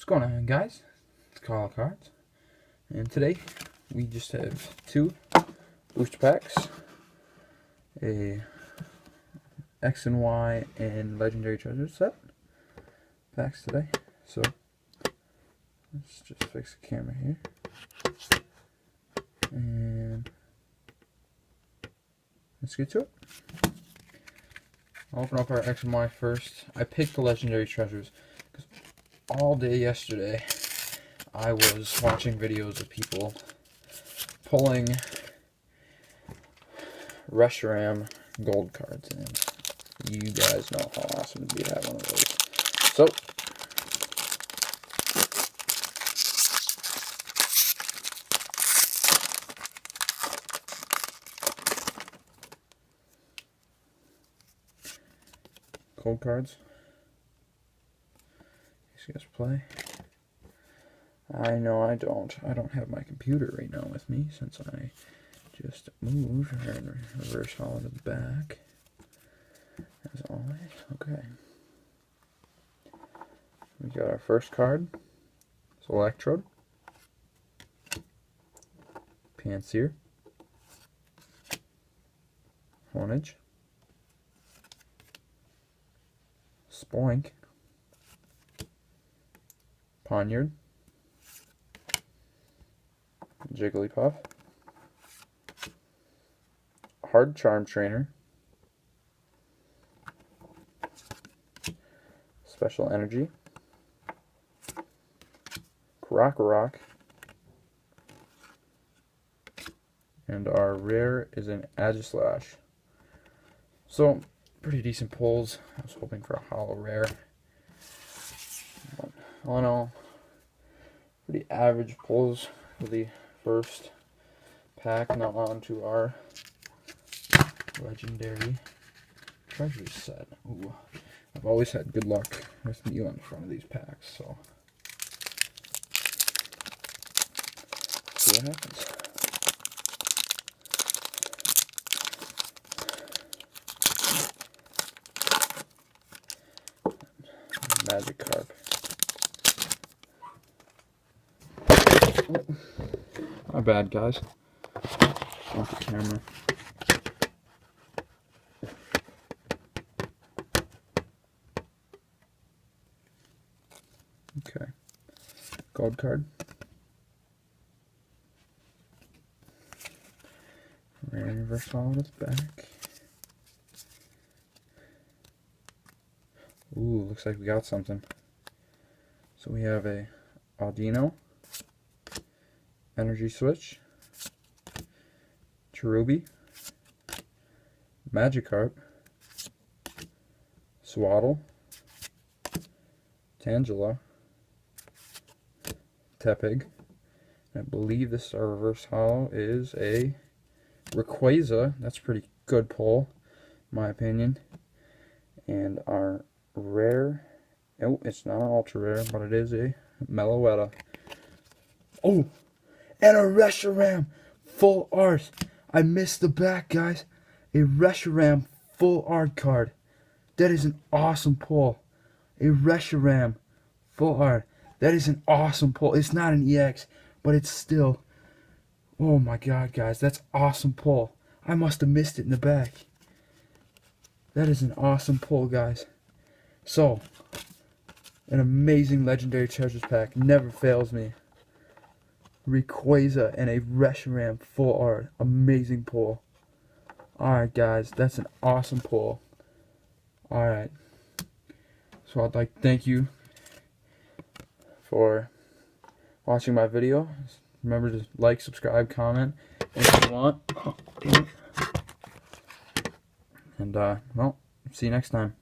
going on, guys? It's Call Cards, and today we just have two booster packs, a X and Y and Legendary Treasure set packs today. So let's just fix the camera here, and let's get to it. I'll open up our X and Y first. I picked the Legendary Treasures because all day yesterday I was watching videos of people pulling Reshiram gold cards, and you guys know how awesome it'd be to have one of those. So cold cards. You guys play. I know I don't have my computer right now with me since I just moved and reverse hollow to the back as always. Okay, we got our first card. It's Electrode, Pansear, Hornage, Spoink, Poniard, Jigglypuff, Hard Charm Trainer, Special Energy, Krokorok, and our rare is an Aegislash. So, pretty decent pulls. I was hoping for a hollow rare. But all in all, pretty average pulls for the first pack. Now on to our Legendary Treasures set. Ooh, I've always had good luck with Mew on the front of these packs, so let's see what happens. Magikarp. My bad, guys. Off the camera. Okay. Gold card. Reverse all this back. Ooh, looks like we got something. So we have a Audino, Energy Switch, Cherubi, Magikarp, Swaddle, Tangela, Tepig. I believe this our reverse hollow is a Rayquaza. That's a pretty good pull, in my opinion. And our rare, oh, it's not an ultra rare, but it is a Meloetta. Oh, and a Reshiram full art. I missed the back, guys. A Reshiram full art card. That is an awesome pull. A Reshiram full art. That is an awesome pull. It's not an EX, but it's still, oh my god, guys, that's awesome pull. I must have missed it in the back. That is an awesome pull, guys. So, an amazing Legendary Treasures pack. Never fails me. Rayquaza and a Reshiram full art. Amazing pull. Alright, guys. That's an awesome pull. Alright. So, I'd like to thank you for watching my video. Remember to like, subscribe, comment, if you want. Oh, damn it. And, well, see you next time.